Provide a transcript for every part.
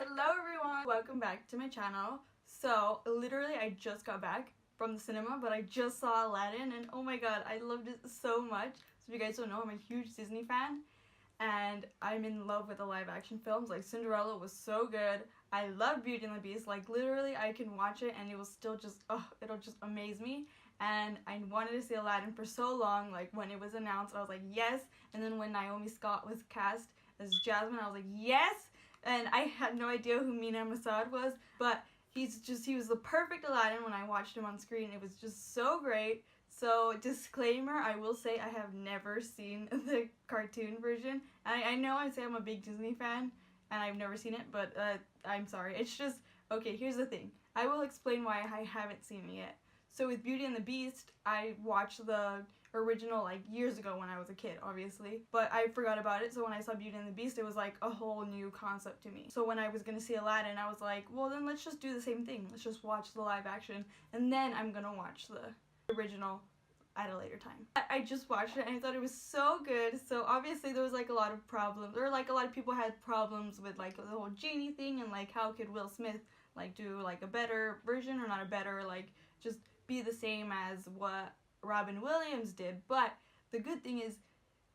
Hello everyone! Welcome back to my channel. So literally I just got back from the cinema, but I just saw Aladdin and oh my god, I loved it so much. So if you guys don't know, I'm a huge Disney fan and I'm in love with the live action films. Like Cinderella was so good. I love Beauty and the Beast. Like literally I can watch it and it will still just, it'll just amaze me. And I wanted to see Aladdin for so long. Like when it was announced I was like yes, and then when Naomi Scott was cast as Jasmine I was like yes. And I had no idea who MENA MASSOUD was, but he was the perfect Aladdin when I watched him on screen. It was just so great. So disclaimer, I will say I have never seen the cartoon version. I know I say I'm a big Disney fan and I've never seen it, but I'm sorry. It's just, okay, here's the thing. I will explain why I haven't seen it yet. So with Beauty and the Beast, I watched the original like years ago when I was a kid, obviously, but I forgot about it. So when I saw Beauty and the Beast, it was like a whole new concept to me. So when I was gonna see Aladdin, I was like, well then let's just do the same thing. Let's just watch the live action and then I'm gonna watch the original at a later time. I just watched it and I thought it was so good. So obviously there was like a lot of problems, or like a lot of people had problems with like the whole genie thing and like how could Will Smith like do like a better version, or not a better, like just be the same as what Robin Williams did. But the good thing is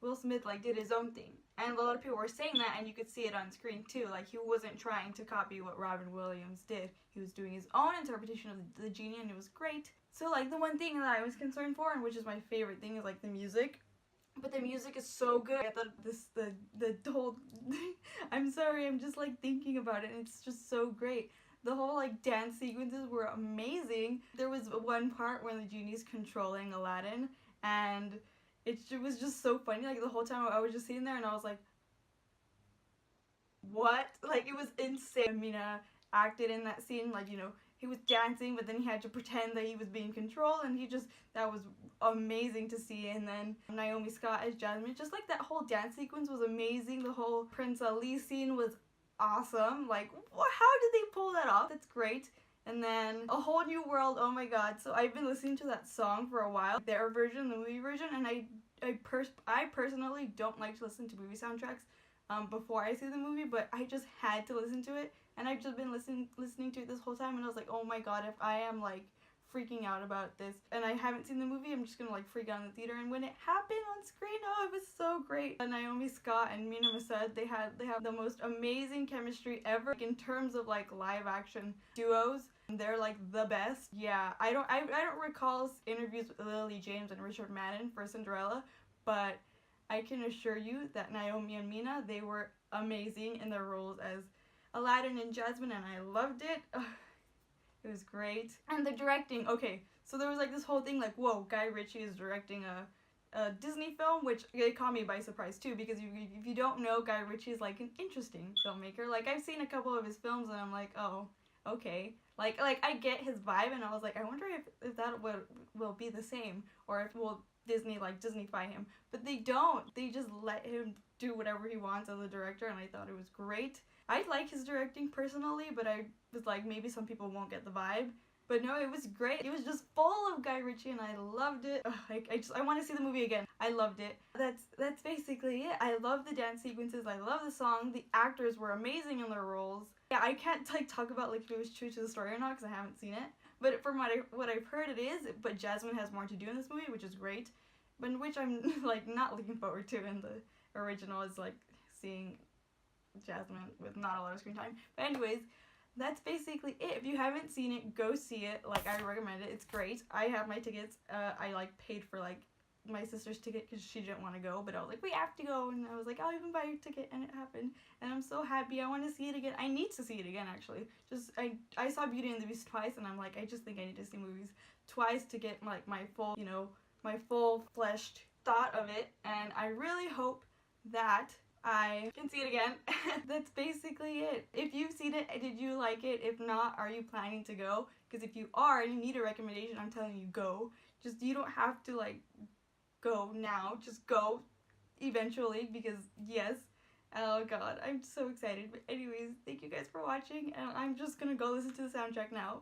Will Smith like did his own thing, and a lot of people were saying that, and you could see it on screen too. Like he wasn't trying to copy what Robin Williams did. He was doing his own interpretation of the genie, and it was great. So like the one thing that I was concerned for, and which is my favorite thing, is like the music. But the music is so good. I thought the whole I'm sorry, I'm just like thinking about it and it's just so great. The whole like dance sequences were amazing. There was one part when the genie's controlling Aladdin and it was just so funny. Like the whole time I was just sitting there and I was like, what? Like it was insane. MENA acted in that scene, like, you know, he was dancing but then he had to pretend that he was being controlled, and that was amazing to see. And then Naomi Scott as Jasmine, just like that whole dance sequence was amazing. The whole Prince Ali scene was awesome. Like how did they pull that off? That's great. And then A Whole New World, oh my god. So I've been listening to that song for a while, their version, the movie version, and I personally don't like to listen to movie soundtracks before I see the movie, but I just had to listen to it, and I've just been listening to it this whole time, and I was like, oh my god, if I am like freaking out about this and I haven't seen the movie, I'm just gonna like freak out in the theater. And when it happened on screen, oh, it was so great. Naomi Scott and MENA MASSOUD, they have the most amazing chemistry ever, like, in terms of like live action duos. They're like the best. Yeah, I don't recall interviews with Lily James and Richard Madden for Cinderella, but I can assure you that Naomi and MENA, they were amazing in their roles as Aladdin and Jasmine, and I loved it. Ugh, it was great. And the directing, okay, so there was like this whole thing like, whoa, Guy Ritchie is directing a Disney film, which it caught me by surprise too, because if you don't know, Guy Ritchie is like an interesting filmmaker. Like I've seen a couple of his films and I'm like, oh, okay. Like I get his vibe, and I was like, I wonder if that will be the same, or if Disney like Disneyfy him. But they don't. They just let him do whatever he wants as a director, and I thought it was great. I like his directing personally, but I was like, maybe some people won't get the vibe. But no, it was great. It was just full of Guy Ritchie and I loved it. Ugh, I want to see the movie again. I loved it. That's basically it. I love the dance sequences. I love the song. The actors were amazing in their roles. Yeah, I can't like talk about like if it was true to the story or not because I haven't seen it. But from what I've heard, it is. But Jasmine has more to do in this movie, which is great. But which I'm like not looking forward to in the original, is like seeing Jasmine with not a lot of screen time. But anyways, that's basically it. If you haven't seen it, go see it. Like I recommend it. It's great. I have my tickets. I like paid for like my sister's ticket because she didn't want to go, but I was like, we have to go, and I was like, I'll even buy your ticket, and it happened, and I'm so happy. I want to see it again. I need to see it again, actually. Just I saw Beauty and the Beast twice, and I'm like, I just think I need to see movies twice to get like my full, you know, my full-fleshed thought of it, and I really hope that I can see it again. That's basically it. If you've seen it, did you like it? If not, are you planning to go? Because if you are and you need a recommendation, I'm telling you, go. Just, you don't have to like go now. Just go eventually, because yes. Oh god, I'm so excited. But anyways, thank you guys for watching, and I'm just gonna go listen to the soundtrack now.